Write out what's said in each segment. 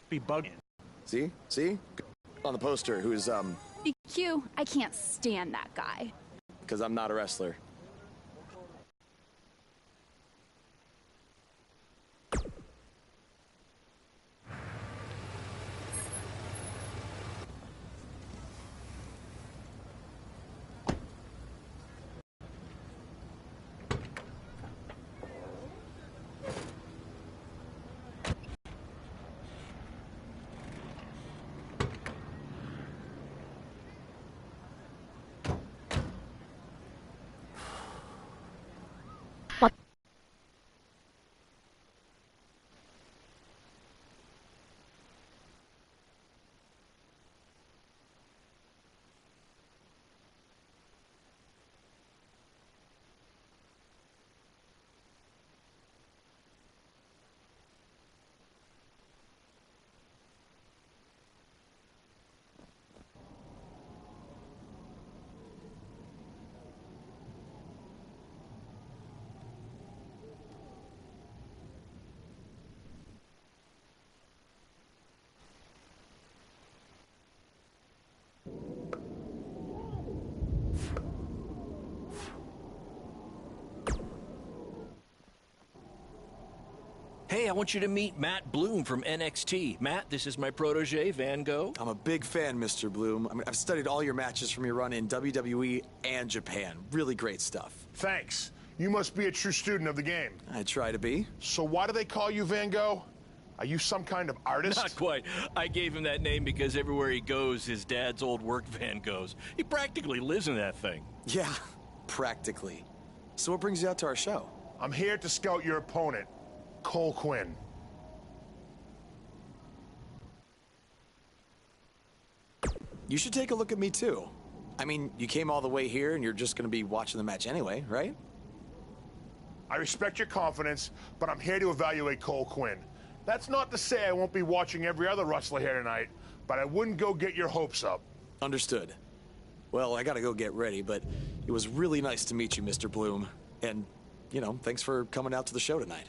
be bugging. See? See? On the poster, who's, Q, I can't stand that guy. because I'm not a wrestler. Hey, I want you to meet Matt Bloom from NXT. Matt, this is my protege, Van Gogh. I'm a big fan, Mr. Bloom. I mean, I've studied all your matches from your run in WWE and Japan. Really great stuff. Thanks. You must be a true student of the game. I try to be. So why do they call you Van Gogh? Are you some kind of artist? Not quite. I gave him that name because everywhere he goes, his dad's old work van goes. He practically lives in that thing. Yeah, practically. So what brings you out to our show? I'm here to scout your opponent, Cole Quinn. You should take a look at me, too. I mean, you came all the way here and you're just going to be watching the match anyway, right? I respect your confidence, but I'm here to evaluate Cole Quinn. That's not to say I won't be watching every other wrestler here tonight, but I wouldn't go get your hopes up. Understood. Well, I gotta go get ready, but it was really nice to meet you, Mr. Bloom. And, you know, thanks for coming out to the show tonight.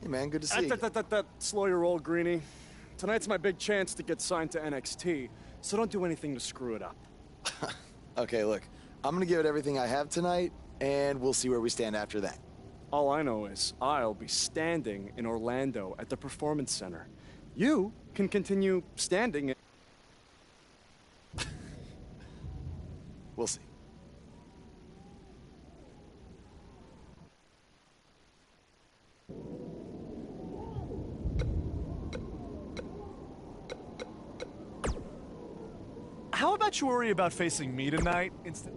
Hey, man, good to see you. Slow your roll, Greenie. Tonight's my big chance to get signed to NXT, so don't do anything to screw it up. Okay, look, I'm gonna give it everything I have tonight, and we'll see where we stand after that. All I know is I'll be standing in Orlando at the Performance Center. You can continue standing in... We'll see. How about you worry about facing me tonight instead?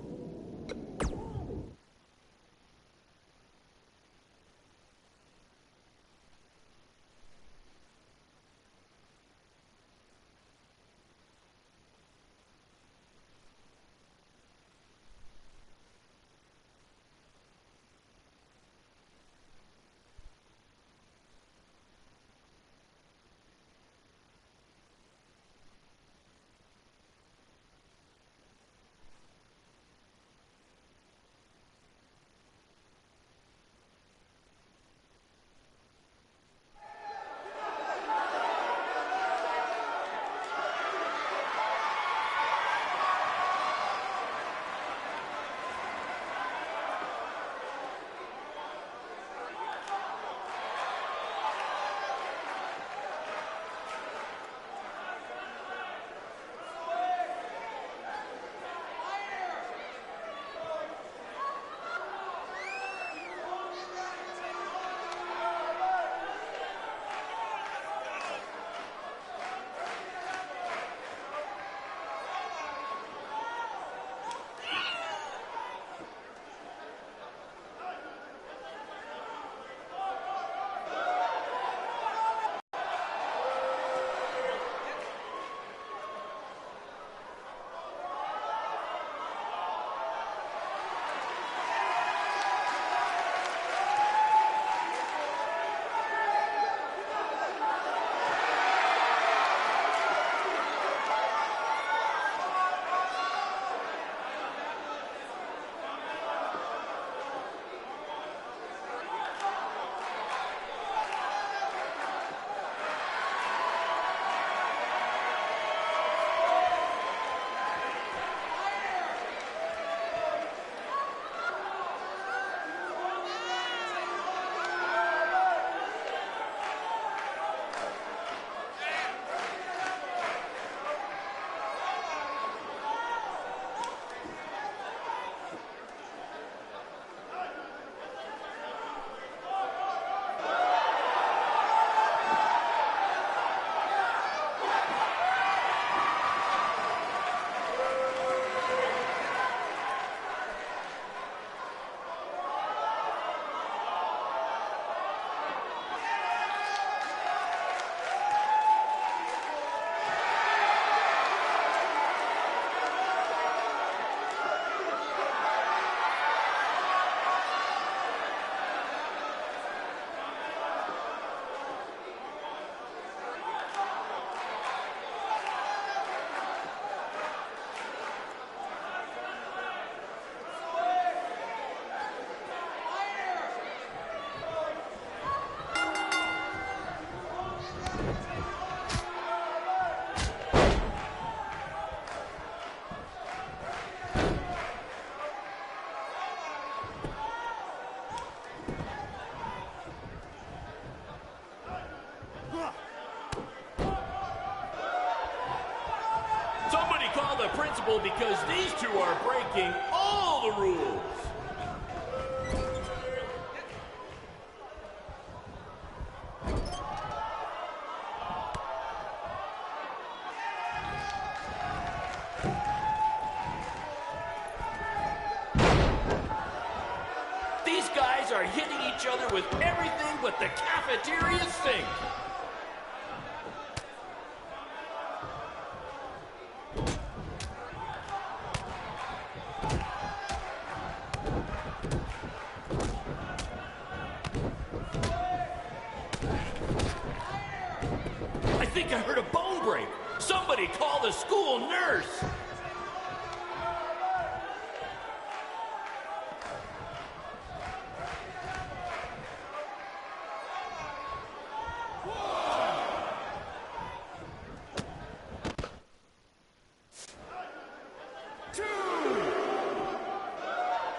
principal because these two are breaking all the rules. These guys are hitting each other with everything but the cafeteria sink. I think I heard a bone break. Somebody call the school nurse.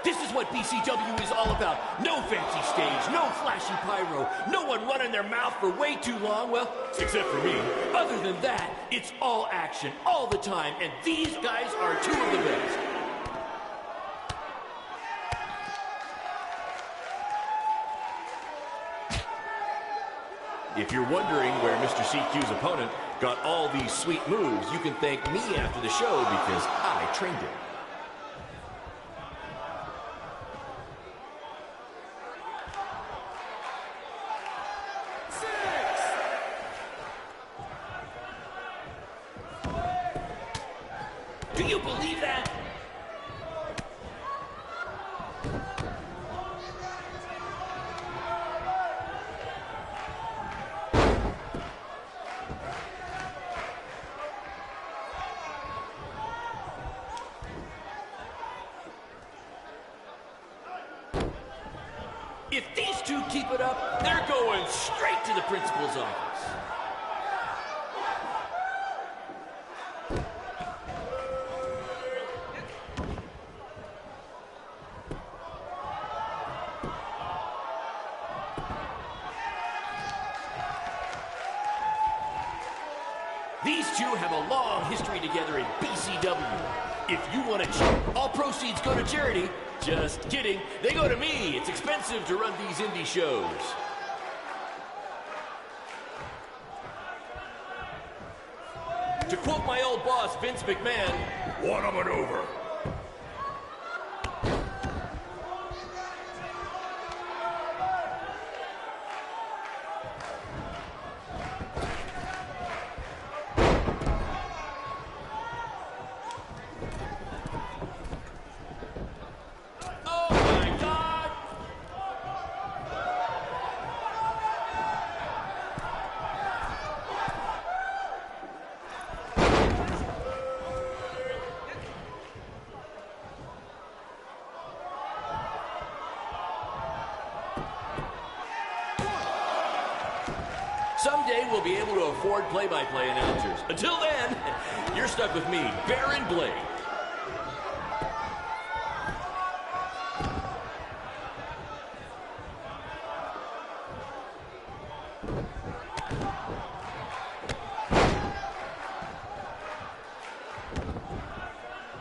This is what BCW is all about. No fancy stage, no flashy pyro, no one running their mouth for way too long, well, except for me. Other than that, it's all action, all the time, and these guys are two of the best. If you're wondering where Mr. CQ's opponent got all these sweet moves, you can thank me after the show because I trained him. Do you believe that? If these two keep it up, they're going straight to the principal's office. These two have a long history together in BCW. If you want to cheat, all proceeds go to charity. Just kidding. They go to me. It's expensive to run these indie shows. To quote my old boss, Vince McMahon, what a maneuver. Someday we'll be able to afford play-by-play announcers. Until then, you're stuck with me, Baron Blade.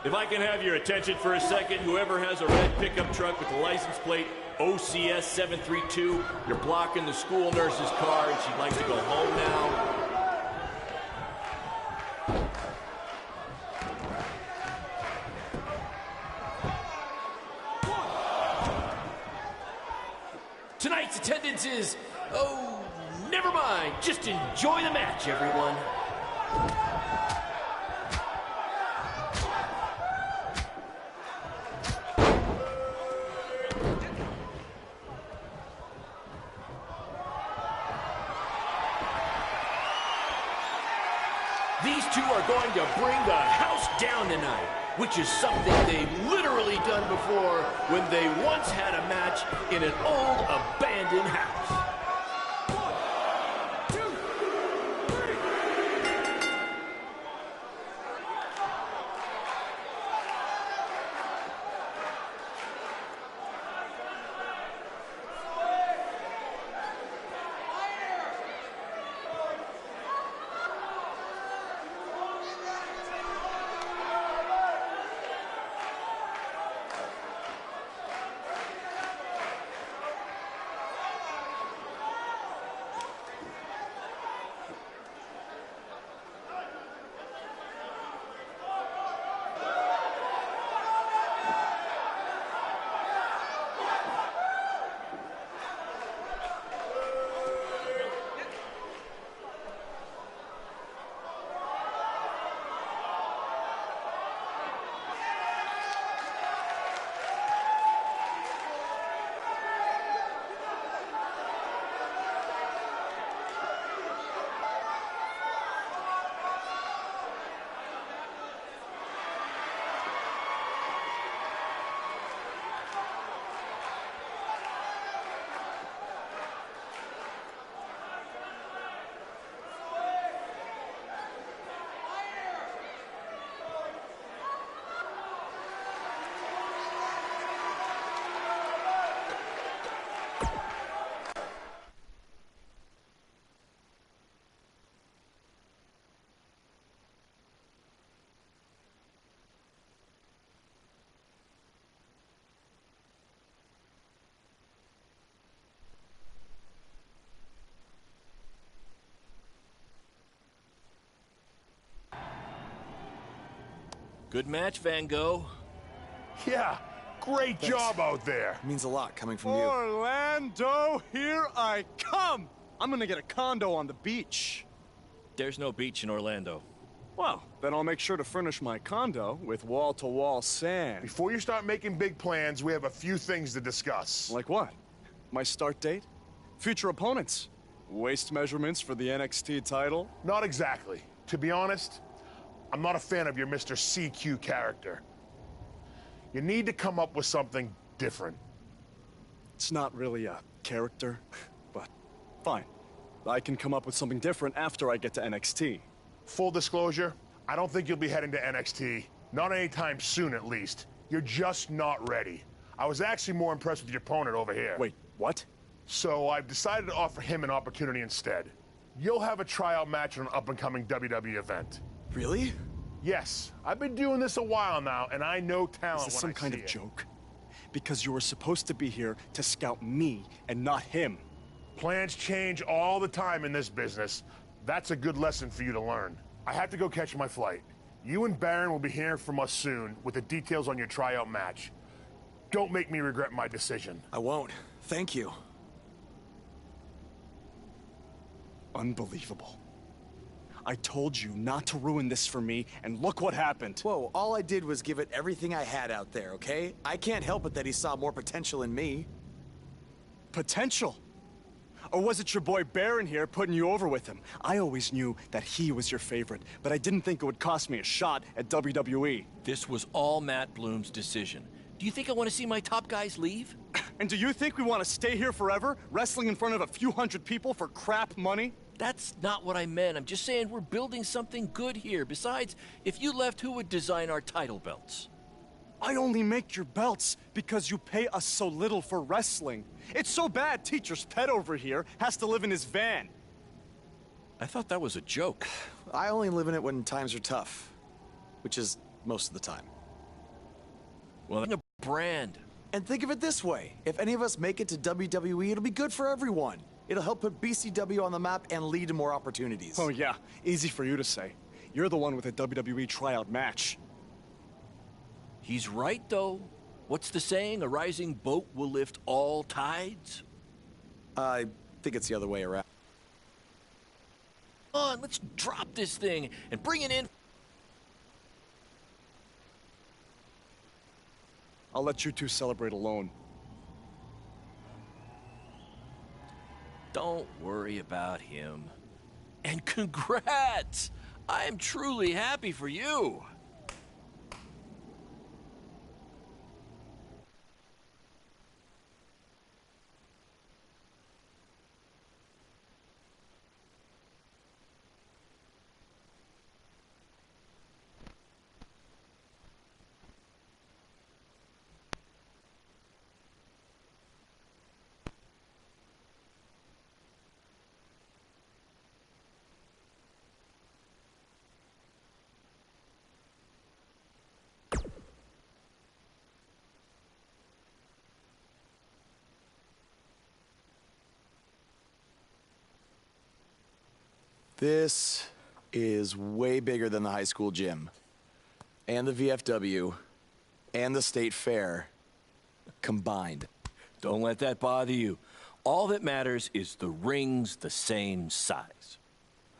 If I can have your attention for a second, whoever has a red pickup truck with the license plate OCS 732, you're blocking the school nurse's car and she'd like to go home now. Tonight's attendance is, oh, never mind. Just enjoy the match, everyone. These two are going to bring the house down tonight, which is something they've literally done before when they once had a match in an old abandoned house. Good match, Van Gogh. Yeah, great job out there. It means a lot coming from you. Orlando, here I come! I'm gonna get a condo on the beach. There's no beach in Orlando. Well, then I'll make sure to furnish my condo with wall-to-wall sand. Before you start making big plans, we have a few things to discuss. Like what? My start date? Future opponents? Waist measurements for the NXT title? Not exactly. To be honest, I'm not a fan of your Mr. CQ character. You need to come up with something different. It's not really a character, but fine. I can come up with something different after I get to NXT. Full disclosure, I don't think you'll be heading to NXT. Not anytime soon, at least. You're just not ready. I was actually more impressed with your opponent over here. Wait, what? So I've decided to offer him an opportunity instead. You'll have a tryout match on an up-and-coming WWE event. Really? Yes, I've been doing this a while now, and I know talent Is this when some I kind see of it. joke? Because you were supposed to be here to scout me and not him. Plans change all the time in this business. That's a good lesson for you to learn. I have to go catch my flight. You and Baron will be hearing from us soon with the details on your tryout match. Don't make me regret my decision. I won't. Thank you. Unbelievable. I told you not to ruin this for me, and look what happened. Whoa, all I did was give it everything I had out there, okay? I can't help it that he saw more potential in me. Potential? Or was it your boy Baron here putting you over with him? I always knew that he was your favorite, but I didn't think it would cost me a shot at WWE. This was all Matt Bloom's decision. Do you think I want to see my top guys leave? And do you think we want to stay here forever, wrestling in front of a few hundred people for crap money? That's not what I meant. I'm just saying we're building something good here. Besides, if you left, who would design our title belts? I only make your belts because you pay us so little for wrestling. It's so bad Teacher's pet over here has to live in his van. I thought that was a joke. I only live in it when times are tough, which is most of the time. Well, a brand. And think of it this way. If any of us make it to WWE, it'll be good for everyone. It'll help put BCW on the map and lead to more opportunities. Oh yeah, easy for you to say. You're the one with a WWE tryout match. He's right, though. What's the saying? A rising boat will lift all tides? I think it's the other way around. Come on, let's drop this thing and bring it in. I'll let you two celebrate alone. Don't worry about him. And congrats! I am truly happy for you. This is way bigger than the high school gym, and the VFW, and the state fair combined. Don't let that bother you. All that matters is the ring's the same size.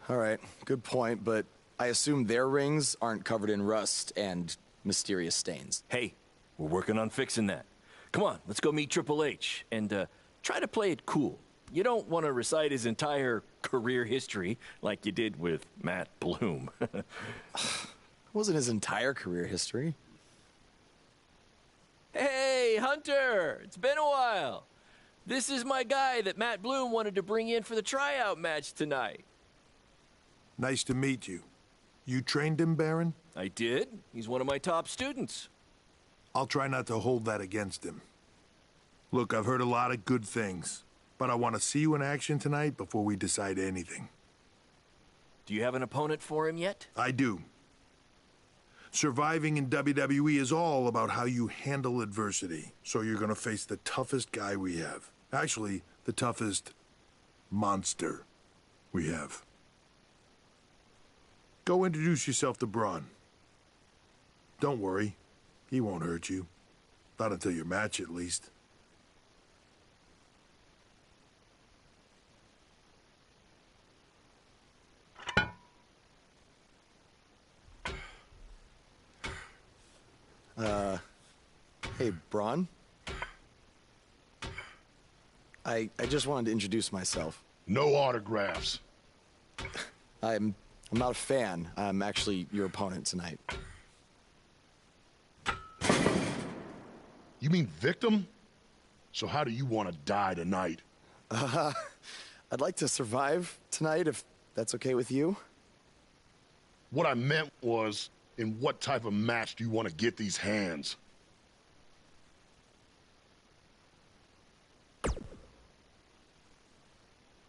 All right, good point, but I assume their rings aren't covered in rust and mysterious stains. Hey, we're working on fixing that. Come on, let's go meet Triple H and try to play it cool. You don't want to recite his entire career history like you did with Matt Bloom. It wasn't his entire career history. Hey, Hunter! It's been a while. This is my guy that Matt Bloom wanted to bring in for the tryout match tonight. Nice to meet you. You trained him, Baron? I did. He's one of my top students. I'll try not to hold that against him. Look, I've heard a lot of good things, but I want to see you in action tonight before we decide anything. Do you have an opponent for him yet? I do. Surviving in WWE is all about how you handle adversity, so you're gonna face the toughest guy we have. Actually, the toughest monster we have. Go introduce yourself to Braun. Don't worry. He won't hurt you. Not until your match, at least. Hey, Braun? I just wanted to introduce myself. No autographs. I'm not a fan. I'm actually your opponent tonight. You mean victim? So how do you want to die tonight? I'd like to survive tonight, if that's okay with you. What I meant was, in what type of match do you want to get these hands?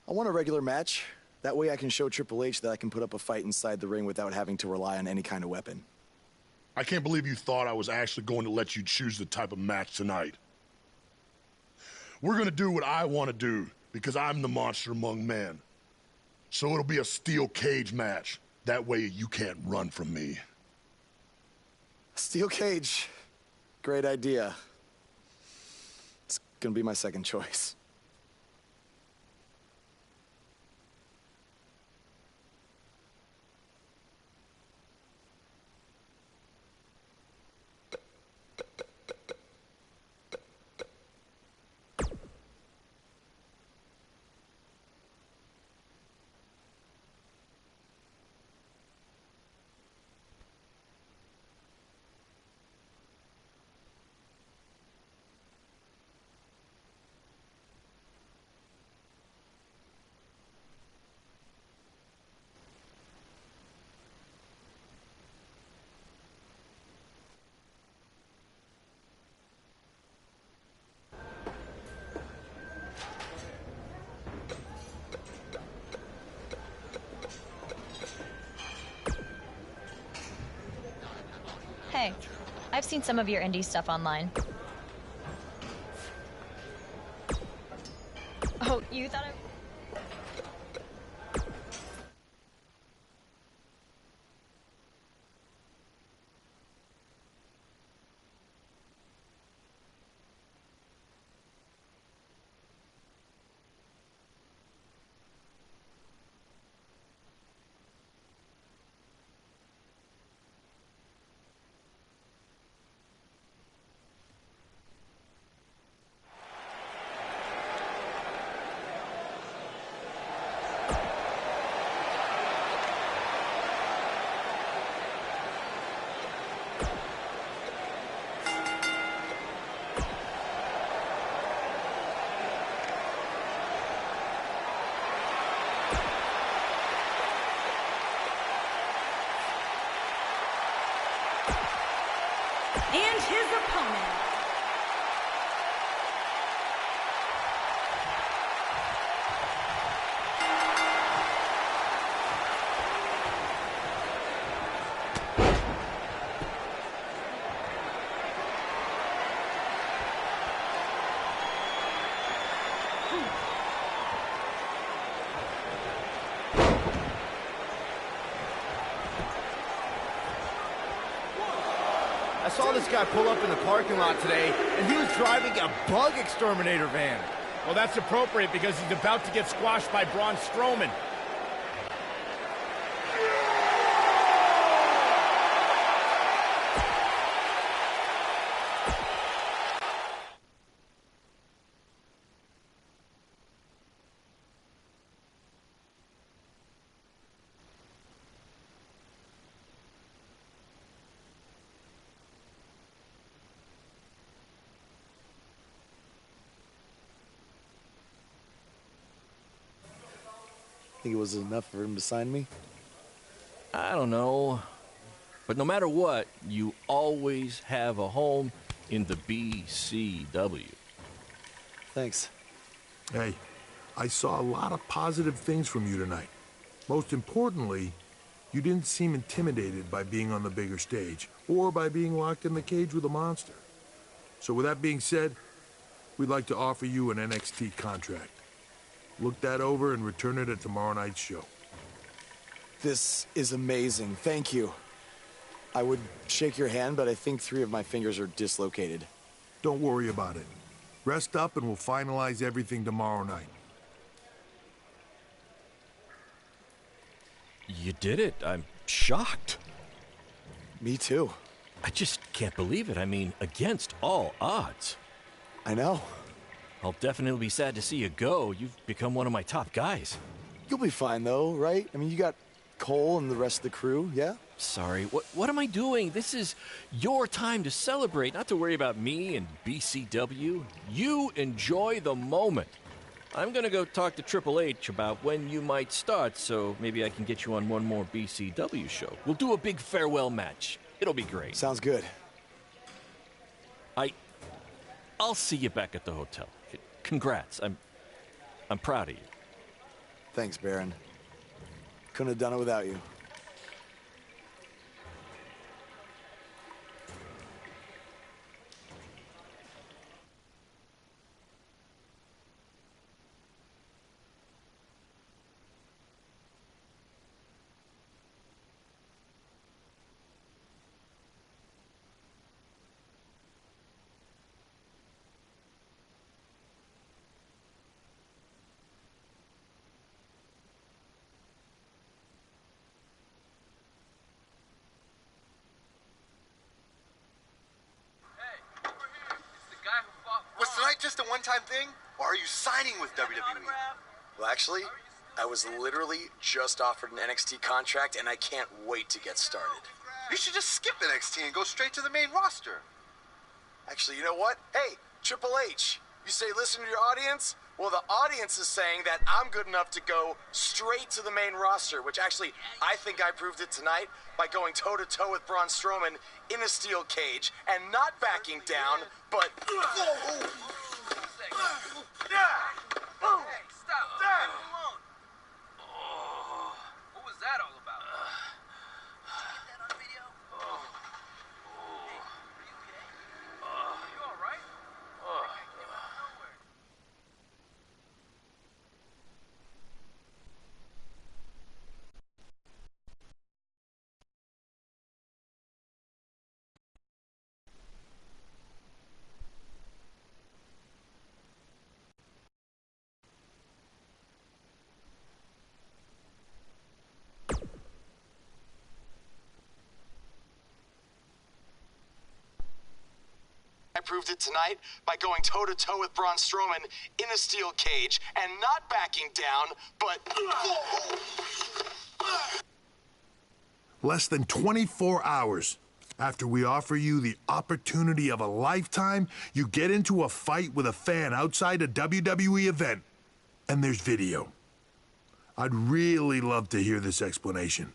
I want a regular match. That way I can show Triple H that I can put up a fight inside the ring without having to rely on any kind of weapon. I can't believe you thought I was actually going to let you choose the type of match tonight. We're going to do what I want to do, because I'm the monster among men. So it'll be a steel cage match. That way you can't run from me. Steel cage. Great idea. It's gonna be my second choice. Hey, I've seen some of your indie stuff online. Oh, you thought I... And his opponent. I saw this guy pull up in the parking lot today, and he was driving a bug exterminator van. Well, that's appropriate because he's about to get squashed by Braun Strowman. Think it was enough for him to sign me? I don't know. But no matter what, you always have a home in the BCW. Thanks. Hey, I saw a lot of positive things from you tonight. Most importantly, you didn't seem intimidated by being on the bigger stage or by being locked in the cage with a monster. So with that being said, we'd like to offer you an NXT contract. Look that over and return it at tomorrow night's show. This is amazing. Thank you. I would shake your hand, but I think 3 of my fingers are dislocated. Don't worry about it. Rest up and we'll finalize everything tomorrow night. You did it. I'm shocked. Me too. I just can't believe it. I mean, against all odds. I know. I'll definitely be sad to see you go. You've become one of my top guys. You'll be fine, though, right? I mean, you got Cole and the rest of the crew, yeah? Sorry, what am I doing? This is your time to celebrate, not to worry about me and BCW. You enjoy the moment. I'm gonna go talk to Triple H about when you might start, so maybe I can get you on one more BCW show. We'll do a big farewell match. It'll be great. Sounds good. I'll see you back at the hotel. Congrats. I'm proud of you. Thanks, Baron. Couldn't have done it without you. Was tonight just a one-time thing, or are you signing with WWE? Well, actually, I was literally just offered an NXT contract, and I can't wait to get started. You should just skip NXT and go straight to the main roster. Actually, you know what? Hey, Triple H, you say listen to your audience? Well, the audience is saying that I'm good enough to go straight to the main roster, which actually, I think I proved it tonight by going toe-to-toe with Braun Strowman in a steel cage and not backing down, but... Hey, stop. Leave him alone. What was that all about? Did you get that on video? Hey, are you okay? Are you all right? That guy came out of nowhere. I proved it tonight by going toe-to-toe with Braun Strowman in a steel cage and not backing down, but... Less than 24 hours after we offer you the opportunity of a lifetime, you get into a fight with a fan outside a WWE event, and there's video. I'd really love to hear this explanation.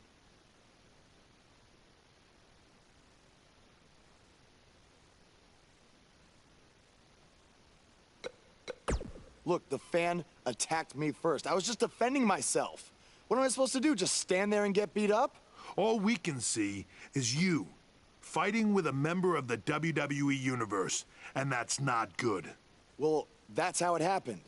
Look, the fan attacked me first. I was just defending myself. What am I supposed to do, just stand there and get beat up? All we can see is you fighting with a member of the WWE Universe, and that's not good. Well, that's how it happened.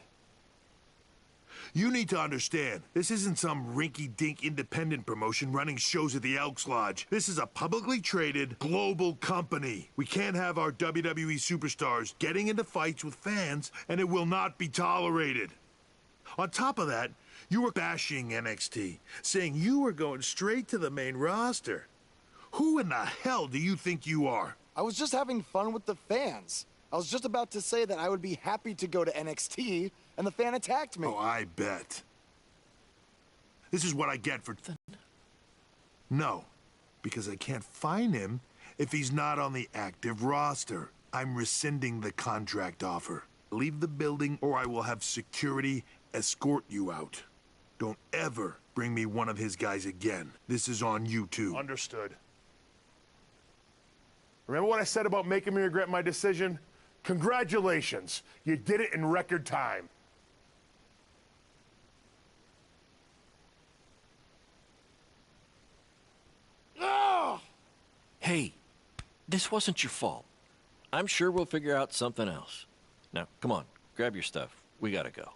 You need to understand, this isn't some rinky-dink independent promotion running shows at the Elks Lodge. This is a publicly traded, global company. We can't have our WWE superstars getting into fights with fans, and it will not be tolerated. On top of that, you were bashing NXT, saying you were going straight to the main roster. Who in the hell do you think you are? I was just having fun with the fans. I was just about to say that I would be happy to go to NXT, and the fan attacked me. Oh, I bet. This is what I get for... No, because I can't fine him if he's not on the active roster. I'm rescinding the contract offer. Leave the building or I will have security escort you out. Don't ever bring me one of his guys again. This is on you too. Understood. Remember what I said about making me regret my decision? Congratulations. You did it in record time. Hey, this wasn't your fault. I'm sure we'll figure out something else. Now, come on, grab your stuff. We gotta go.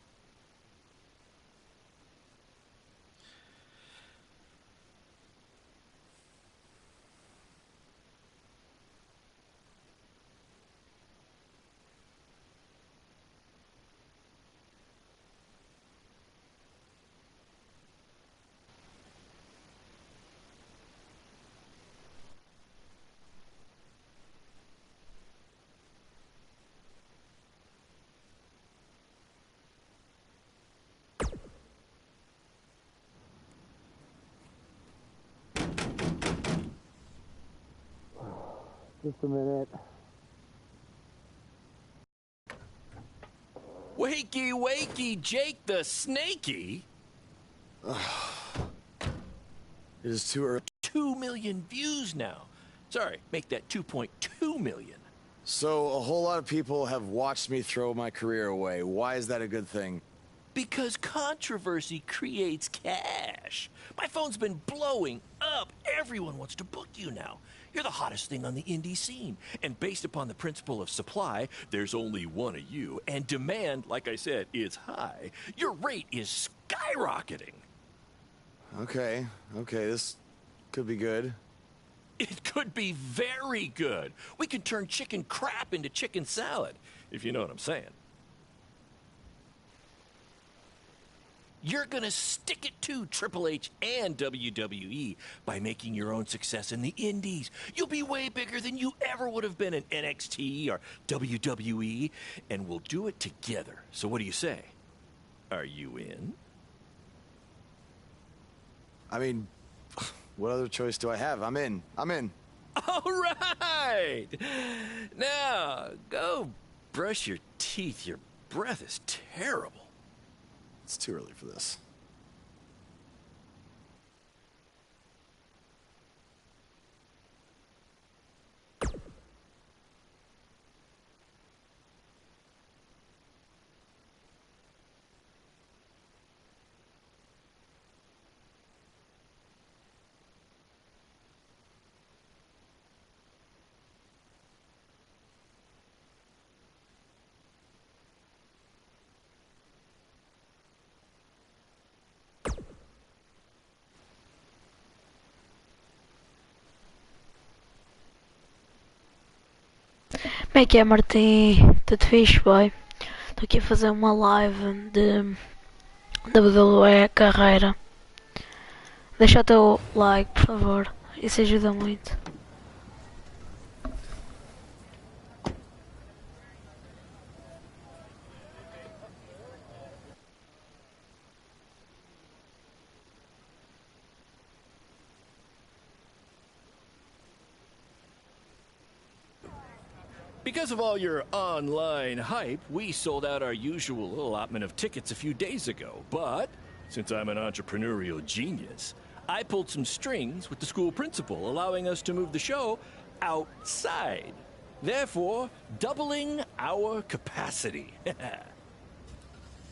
Just a minute. Wakey, wakey, Jake the Snakey. It is too early. 2 million views now. Sorry, make that 2.2 million. So a whole lot of people have watched me throw my career away. Why is that a good thing? Because controversy creates cash. My phone's been blowing up. Everyone wants to book you now. You're the hottest thing on the indie scene. And based upon the principle of supply, there's only one of you. And demand, like I said, is high. Your rate is skyrocketing. Okay, this could be good. It could be very good. We can turn chicken crap into chicken salad, if you know what I'm saying. You're gonna stick it to Triple H and WWE by making your own success in the indies. You'll be way bigger than you ever would have been in NXT or WWE, and we'll do it together. So what do you say? Are you in? I mean, what other choice do I have? I'm in. All right! Now, go brush your teeth. Your breath is terrible. It's too early for this. Como é que é, Martim? Tudo fixe, boy? Estou aqui a fazer uma live de WWE carreira. Deixa o teu like, por favor. Isso ajuda muito. Because of all your online hype, we sold out our usual allotment of tickets a few days ago. But, since I'm an entrepreneurial genius, I pulled some strings with the school principal, allowing us to move the show outside. Therefore, doubling our capacity.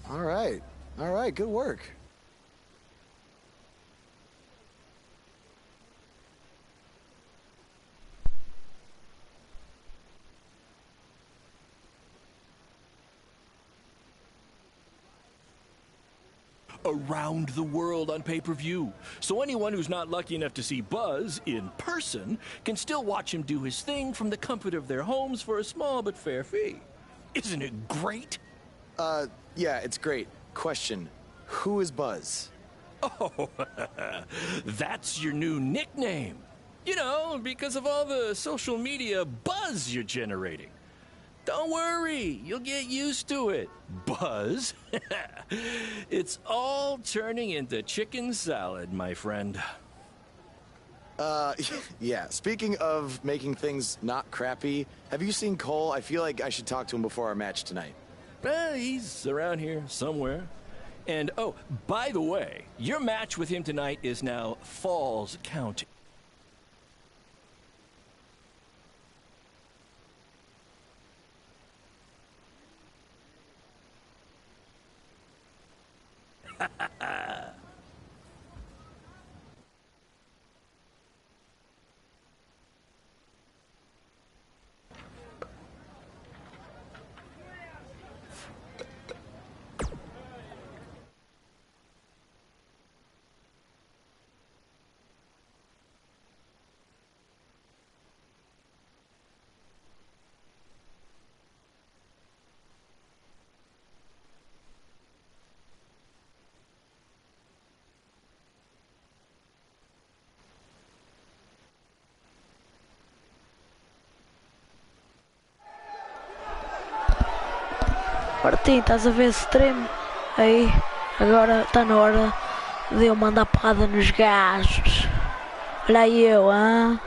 All right, good work. Around the world on pay-per-view. So anyone who's not lucky enough to see Buzz in person can still watch him do his thing from the comfort of their homes for a small but fair fee. Isn't it great? Yeah, it's great. Question, who is Buzz? Oh, that's your new nickname. You know, because of all the social media buzz you're generating. Don't worry, you'll get used to it. Buzz? It's all turning into chicken salad, my friend. Yeah, speaking of making things not crappy, have you seen Cole? I feel like I should talk to him before our match tonight. He's around here somewhere. And, oh, by the way, your match with him tonight is now Falls County. Martim, estás a ver stream? Aí, agora está na hora de eu mandar porrada nos gajos. Olha aí eu, hã?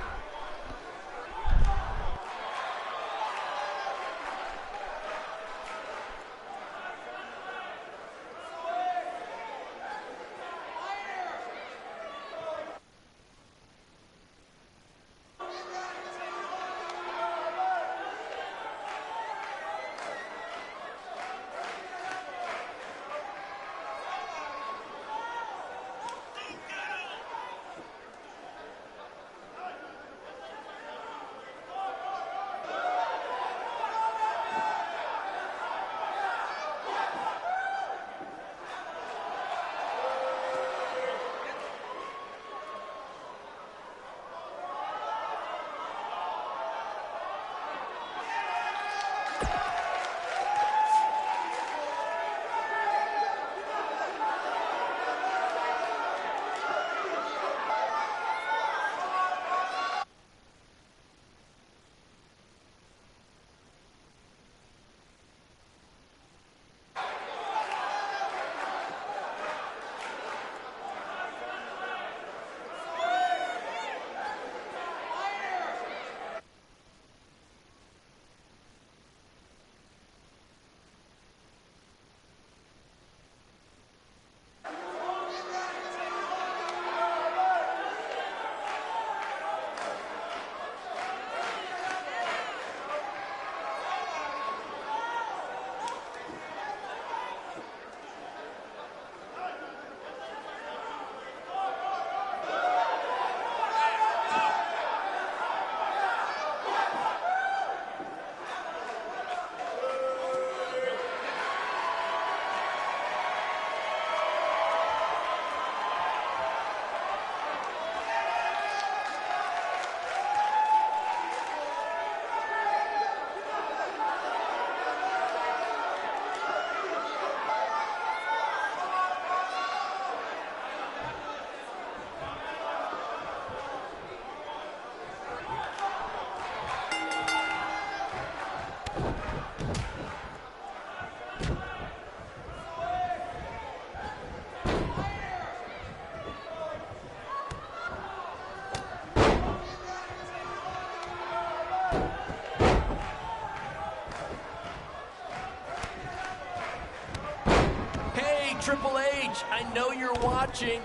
Triple H, I know you're watching.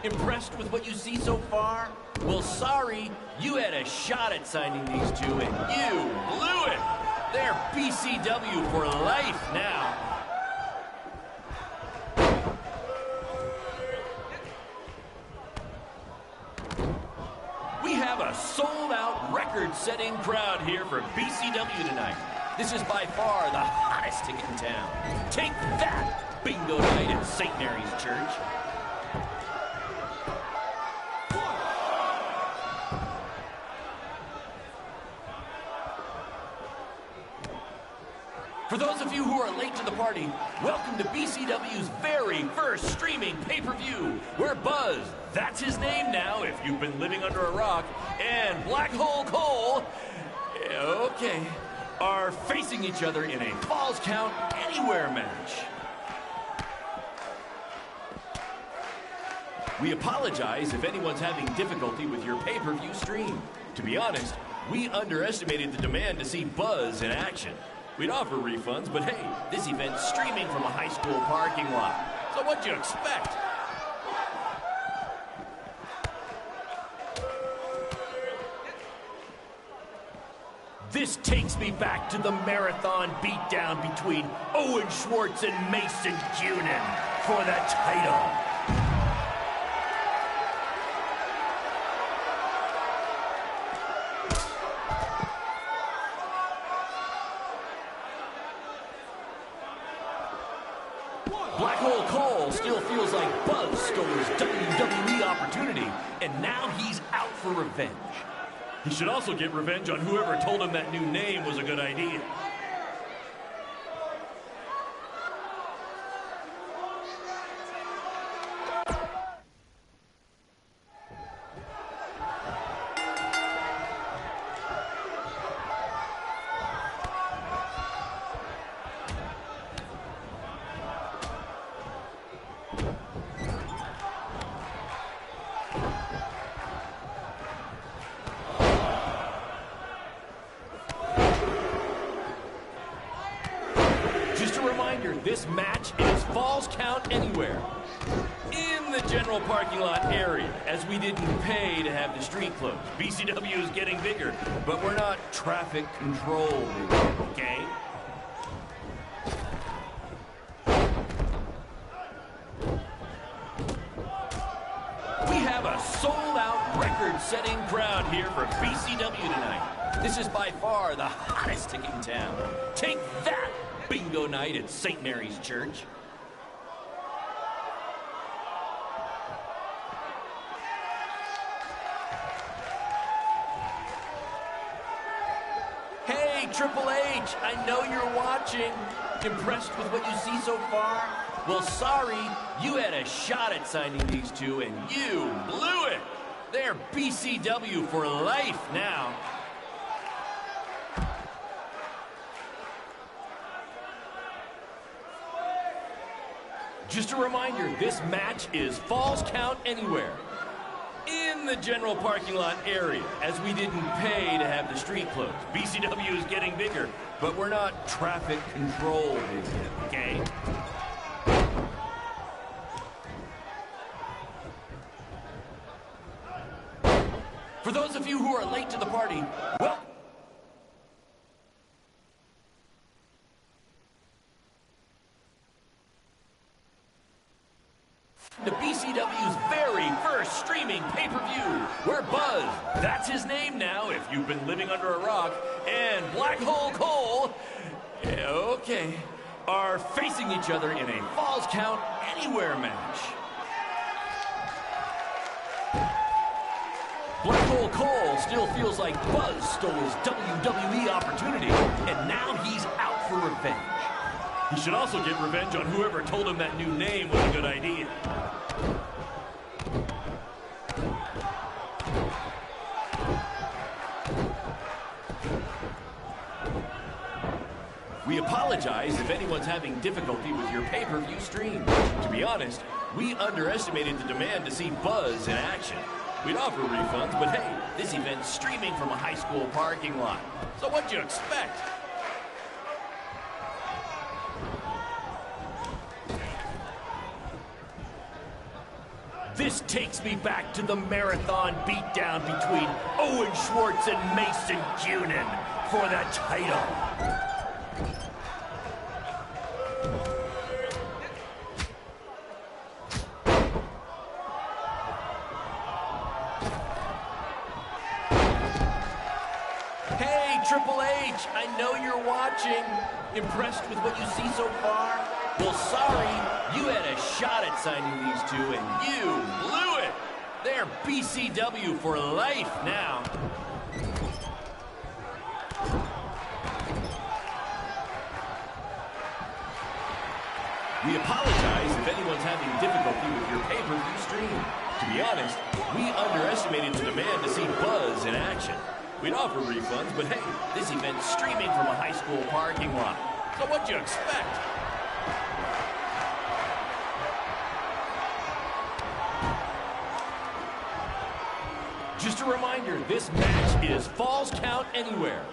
Impressed with what you see so far? Well, sorry, you had a shot at signing these two, and you blew it. They're BCW for life now. We have a sold-out, record-setting crowd here for BCW tonight. This is by far the hottest ticket in town. Take that! Bingo night at St. Mary's Church. For those of you who are late to the party, welcome to BCW's very first streaming pay-per-view, where Buzz, that's his name now if you've been living under a rock, and Black Hole Cole, okay, are facing each other in a Falls Count Anywhere match. We apologize if anyone's having difficulty with your pay-per-view stream. To be honest, we underestimated the demand to see Buzz in action. We'd offer refunds, but hey, this event's streaming from a high school parking lot. So what'd you expect? This takes me back to the marathon beatdown between Owen Schwartz and Mason Cunin for the title. Black Hole Cole still feels like Buzz stole his WWE opportunity, and now he's out for revenge. He should also get revenge on whoever told him that new name was a good idea. This match is Falls Count Anywhere in the general parking lot area, as we didn't pay to have the street closed. BCW is getting bigger, but we're not traffic controlled, okay? We have a sold-out, record-setting crowd here for BCW tonight. This is by far the hottest ticket in town. Take that! Bingo night at St. Mary's Church. Hey, Triple H, I know you're watching. Impressed with what you see so far? Well, sorry, you had a shot at signing these two, and you blew it. They're BCW for life now. Just a reminder, this match is Falls Count Anywhere in the general parking lot area, as we didn't pay to have the street closed. BCW is getting bigger, but we're not traffic controlled, okay? For those of you who are late to the party, well, to BCW's very first streaming pay-per-view, where Buzz, that's his name now if you've been living under a rock, and Black Hole Cole, okay, are facing each other in a Falls Count Anywhere match. Black Hole Cole still feels like Buzz stole his WWE opportunity, and now he's out for revenge. He should also get revenge on whoever told him that new name was a good idea. We apologize if anyone's having difficulty with your pay-per-view stream. To be honest, we underestimated the demand to see Buzz in action. We'd offer refunds, but hey, this event's streaming from a high school parking lot. So what'd you expect? This takes me back to the marathon beatdown between Owen Schwartz and Mason Cunin for the title. Hey, Triple H, I know you're watching. Impressed with what you see so far? Well, sorry, you had a shot at signing these two, and you blew it. They're BCW for life now. We apologize if anyone's having difficulty with your pay-per-view stream. To be honest, we underestimated the demand to see Buzz in action. We'd offer refunds, but hey, this event's streaming from a high school parking lot. So what'd you expect? Just a reminder, this match is Falls Count Anywhere.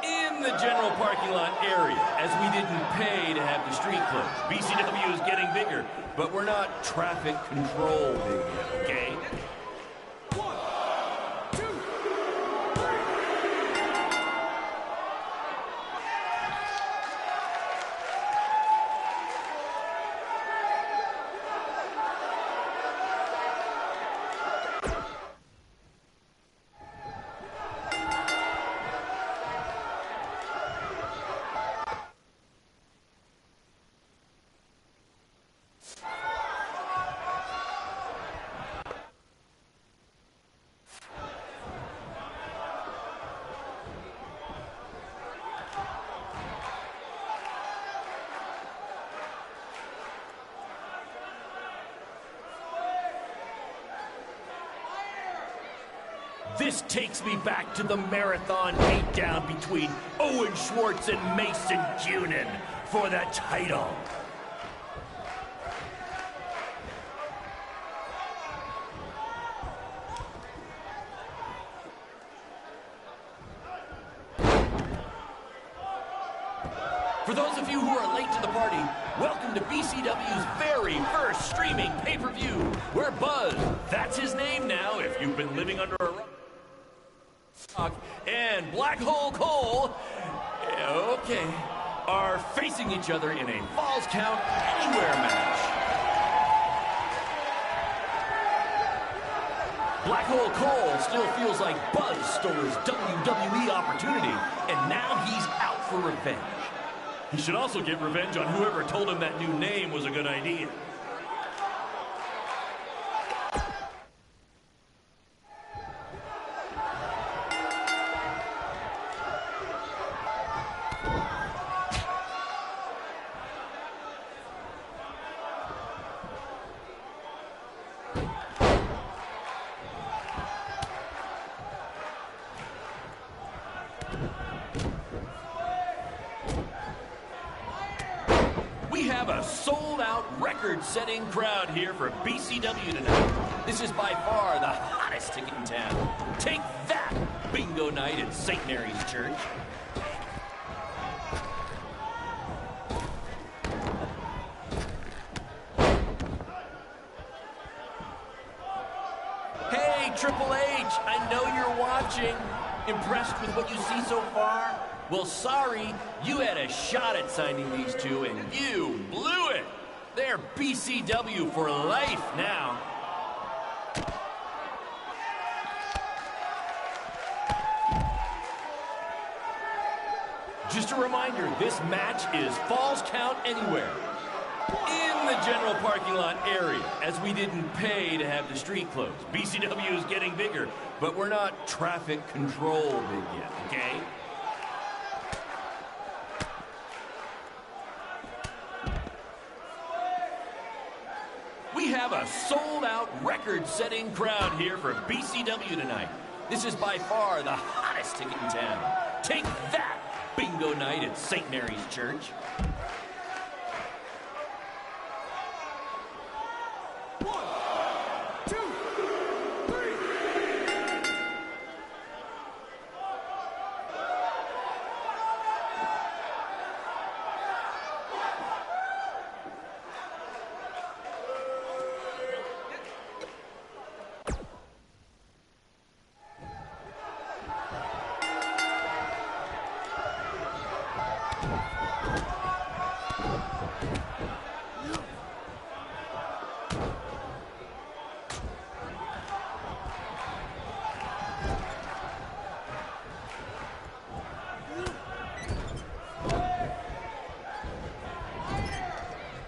In the general parking lot area, as we didn't pay to have the street closed. BCW is getting bigger, but we're not traffic control big yet, okay? This takes me back to the marathon beatdown between Owen Schwartz and Mason Cunin for the title. For those of you who are late to the party, welcome to BCW's very first streaming pay-per-view, where Buzz, that's his name now if you've been living under a rock, and Black Hole Cole, okay, are facing each other in a Falls Count Anywhere match. Black Hole Cole still feels like Buzz stole his WWE opportunity, and now he's out for revenge. He should also get revenge on whoever told him that new name was a good idea. A sold-out, record-setting crowd here for BCW tonight. This is by far the hottest ticket in town. Take that, bingo night at St. Mary's Church. Hey, Triple H, I know you're watching. Impressed with what you see so far? Well, sorry, you had a shot at signing these two, and you blew it. They're BCW for life now. Just a reminder, this match is Falls Count Anywhere. In the general parking lot area, as we didn't pay to have the street closed. BCW is getting bigger, but we're not traffic control big yet, okay? We have a sold-out, record-setting crowd here for BCW tonight. This is by far the hottest ticket in town. Take that, bingo night at St. Mary's Church.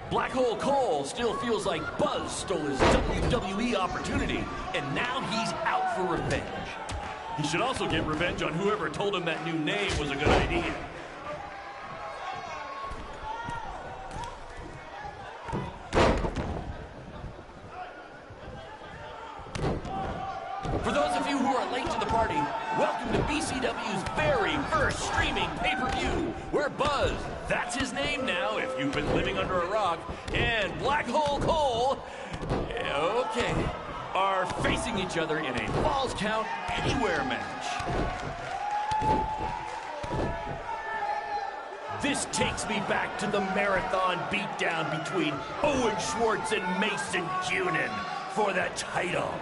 Black Hole Cole still feels like Buzz stole his WWE opportunity, and now he's out for revenge. He should also get revenge on whoever told him that new name was a good idea. For those of you who are late to the party, welcome to BCW's very first streaming pay-per-view, where Buzz, that's his name now if you've been living under a rock, and Black Hole Cole, okay, are facing each other in a Falls Count Anywhere match. This takes me back to the marathon beatdown between Owen Schwartz and Mason Cunin for the title.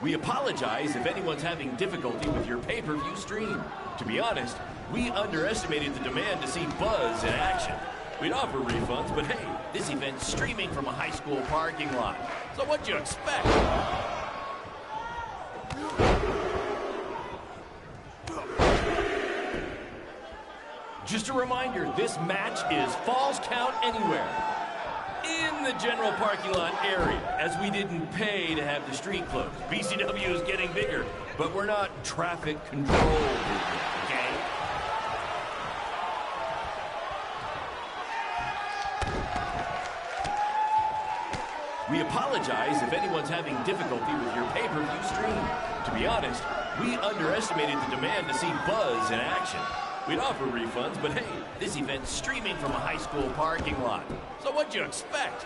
We apologize if anyone's having difficulty with your pay-per-view stream. To be honest, we underestimated the demand to see Buzz in action. We'd offer refunds, but hey, this event's streaming from a high school parking lot. So what'd you expect? Just a reminder, this match is Falls Count Anywhere. In the general parking lot area, as we didn't pay to have the street closed. BCW is getting bigger, but we're not traffic control, okay? We apologize if anyone's having difficulty with your pay-per-view stream. To be honest, we underestimated the demand to see Buzz in action. We'd offer refunds, but hey, this event's streaming from a high school parking lot. So what'd you expect?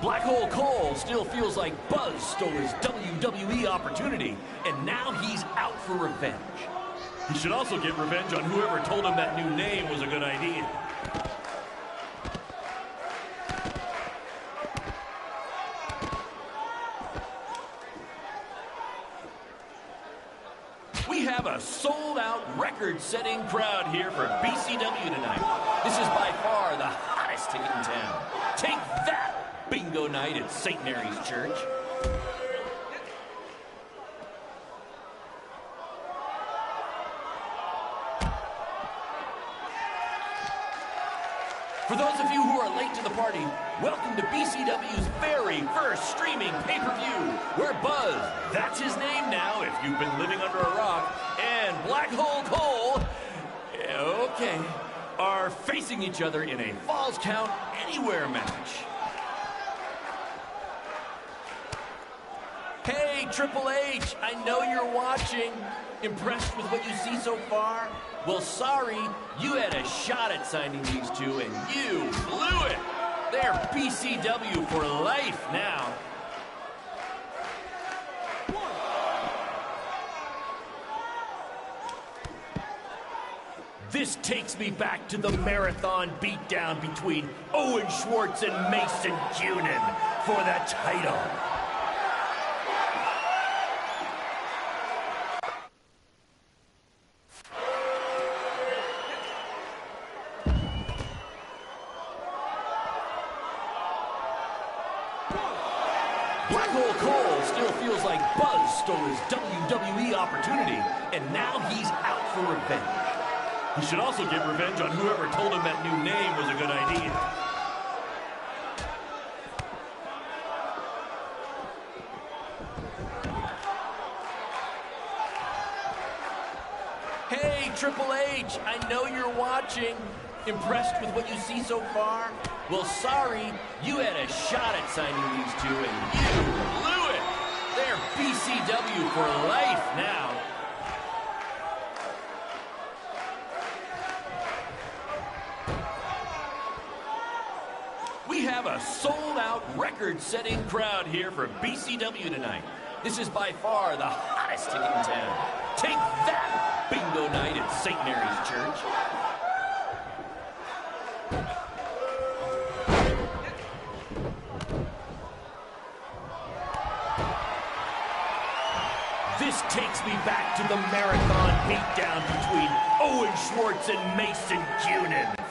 Black Hole Cole still feels like Buzz stole his WWE opportunity, and now he's out for revenge. He should also get revenge on whoever told him that new name was a good idea. We have a sold-out, record-setting crowd here for BCW tonight. This is by far the hottest ticket in town. Take that, bingo night at St. Mary's Church. For those of you who are late to the party, welcome to BCW's very first streaming pay-per-view, where Buzz, that's his name now if you've been living under a rock, and Black Hole Cole, okay, are facing each other in a Falls Count Anywhere match. Hey, Triple H, I know you're watching. Impressed with what you see so far? Well, sorry, you had a shot at signing these two, and you blew it. They're BCW for life now. This takes me back to the marathon beatdown between Owen Schwartz and Mason Cunin for the title. Black Hole Cole still feels like Buzz stole his WWE opportunity, and now he's out for revenge. He should also get revenge on whoever told him that new name was a good idea. Triple H, I know you're watching. Impressed with what you see so far? Well, sorry, you had a shot at signing these two, and you blew it. They're BCW for life now. We have a sold-out, record-setting crowd here for BCW tonight. This is by far the hottest ticket in town. Take that, bingo night at St. Mary's Church. This takes me back to the marathon beatdown between Owen Schwartz and Mason Cunin.